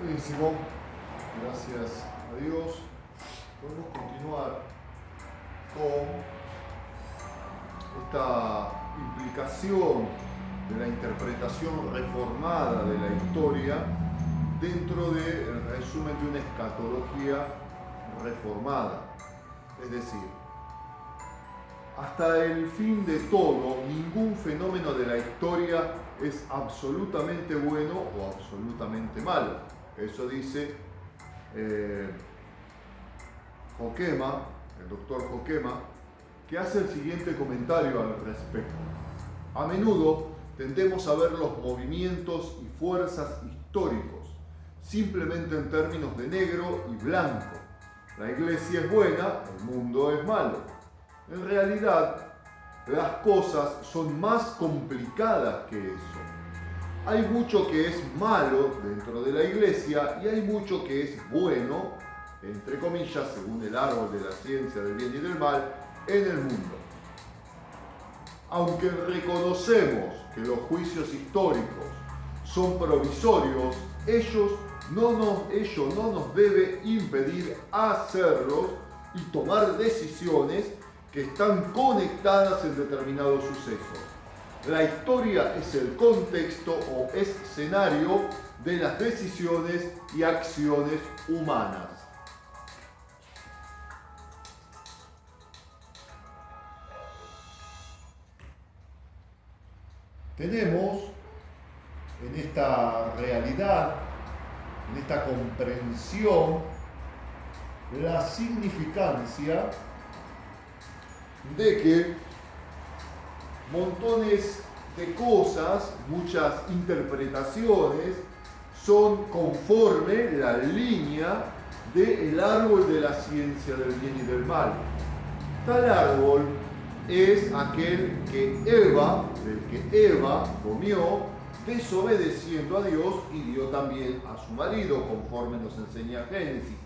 Buenísimo, gracias a Dios. Podemos continuar con esta implicación de la interpretación reformada de la historia dentro del resumen de una escatología reformada. Es decir, hasta el fin de todo, ningún fenómeno de la historia es absolutamente bueno o absolutamente malo. Eso dice Hoekema, el doctor Hoekema, que hace el siguiente comentario al respecto. A menudo tendemos a ver los movimientos y fuerzas históricos simplemente en términos de negro y blanco. La iglesia es buena, el mundo es malo. En realidad, las cosas son más complicadas que eso. Hay mucho que es malo dentro de la iglesia y hay mucho que es bueno, entre comillas, según el árbol de la ciencia del bien y del mal, en el mundo. Aunque reconocemos que los juicios históricos son provisorios, ello no nos debe impedir hacerlos y tomar decisiones que están conectadas en determinados sucesos. La historia es el contexto o escenario de las decisiones y acciones humanas. Tenemos en esta realidad, en esta comprensión, la significancia de que montones de cosas, muchas interpretaciones, son conforme la línea del árbol de la ciencia del bien y del mal. Tal árbol es aquel del que Eva comió, desobedeciendo a Dios y dio también a su marido, conforme nos enseña Génesis.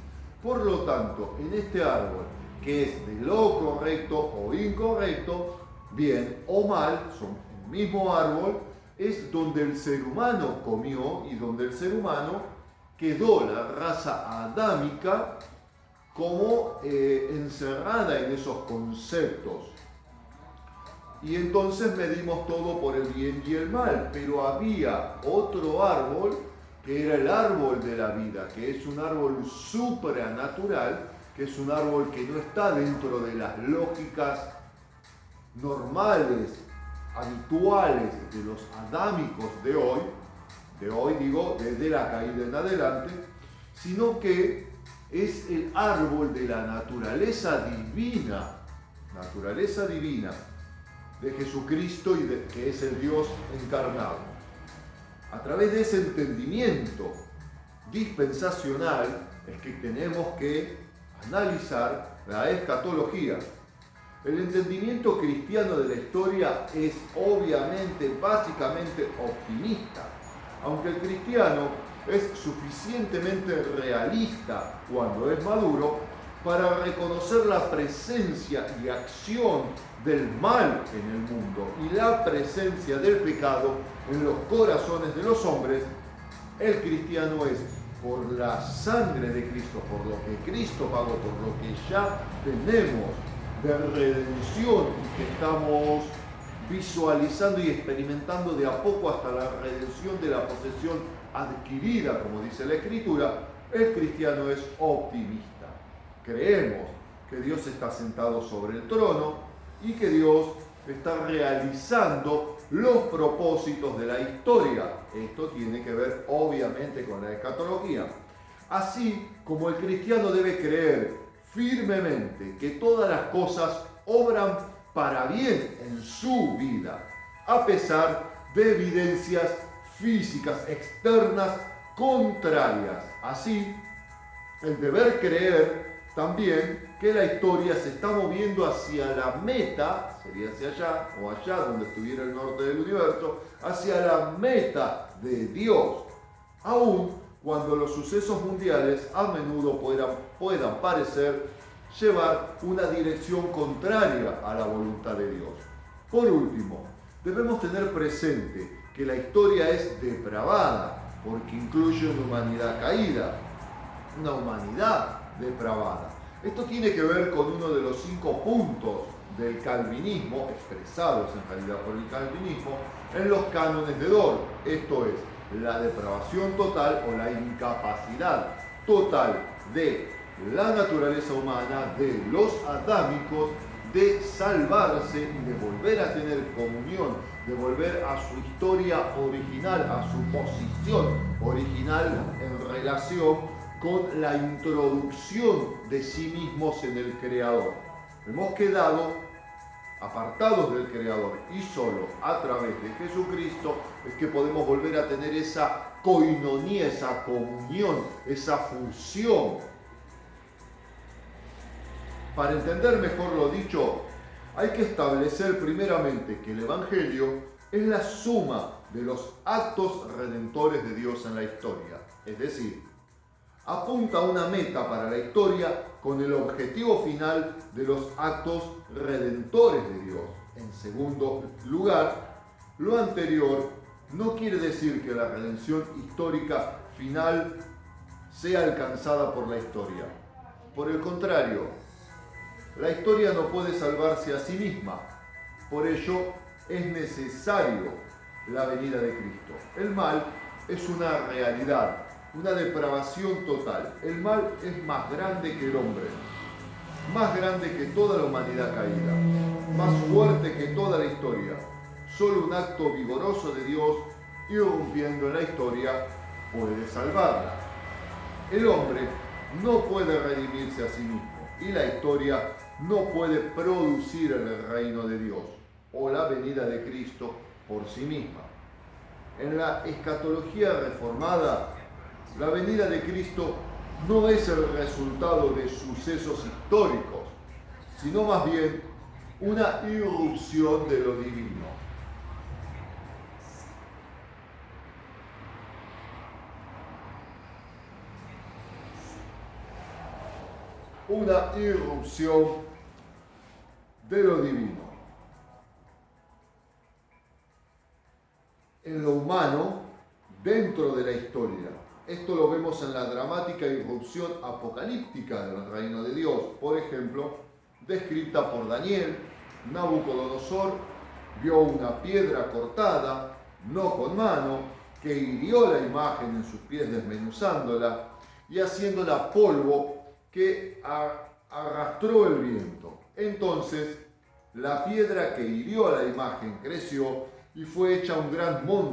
Por lo tanto, en este árbol, que es de lo correcto o incorrecto, bien o mal, son el mismo árbol, es donde el ser humano comió y donde el ser humano quedó, la raza adámica, como encerrada en esos conceptos. Y entonces medimos todo por el bien y el mal, pero había otro árbol que era el árbol de la vida, que es un árbol supranatural, que es un árbol que no está dentro de las lógicas normales, habituales de los adámicos de hoy digo, desde la caída en adelante, sino que es el árbol de la naturaleza divina de Jesucristo y que es el Dios encarnado. A través de ese entendimiento dispensacional es que tenemos que analizar la escatología. El entendimiento cristiano de la historia es obviamente, básicamente optimista, aunque el cristiano es suficientemente realista cuando es maduro para reconocer la presencia y acción del mal en el mundo y la presencia del pecado en los corazones de los hombres. El cristiano es, por la sangre de Cristo, por lo que Cristo pagó, por lo que ya tenemos de redención y que estamos visualizando y experimentando de a poco hasta la redención de la posesión adquirida, como dice la Escritura, el cristiano es optimista. Creemos que Dios está sentado sobre el trono y que Dios está realizando los propósitos de la historia. Esto tiene que ver obviamente con la escatología. Así como el cristiano debe creer firmemente que todas las cosas obran para bien en su vida, a pesar de evidencias físicas externas contrarias. Así, el deber creer también que la historia se está moviendo hacia la meta, sería hacia allá o allá donde estuviera el norte del universo, hacia la meta de Dios, aun cuando los sucesos mundiales a menudo puedan parecer llevar una dirección contraria a la voluntad de Dios. Por último, debemos tener presente que la historia es depravada porque incluye una humanidad caída, una humanidad depravada. Esto tiene que ver con uno de los 5 puntos del calvinismo, expresados en realidad por el calvinismo, en los cánones de Dort. Esto es la depravación total o la incapacidad total de la naturaleza humana, de los adámicos, de salvarse y de volver a tener comunión, de volver a su historia original, a su posición original en relación con la introducción de sí mismos en el Creador. Hemos quedado apartados del Creador y solo a través de Jesucristo es que podemos volver a tener esa coinonía, esa comunión, esa fusión. Para entender mejor lo dicho, hay que establecer primeramente que el Evangelio es la suma de los actos redentores de Dios en la historia. Es decir, apunta a una meta para la historia con el objetivo final de los actos redentores de Dios. En segundo lugar, lo anterior no quiere decir que la redención histórica final sea alcanzada por la historia. Por el contrario, la historia no puede salvarse a sí misma. Por ello, es necesario la venida de Cristo. El mal es una realidad, una depravación total. El mal es más grande que el hombre, más grande que toda la humanidad caída, más fuerte que toda la historia. Solo un acto vigoroso de Dios irrumpiendo en la historia puede salvarla. El hombre no puede redimirse a sí mismo y la historia no puede producir el reino de Dios o la venida de Cristo por sí misma. En la escatología reformada, la venida de Cristo no es el resultado de sucesos históricos, sino más bien una irrupción de lo divino. Una irrupción de lo divino. En lo humano, dentro de la historia. Esto lo vemos en la dramática irrupción apocalíptica del reino de Dios. Por ejemplo, descrita por Daniel, Nabucodonosor vio una piedra cortada, no con mano, que hirió la imagen en sus pies desmenuzándola y haciéndola polvo que arrastró el viento. Entonces, la piedra que hirió a la imagen creció y fue hecha un gran monte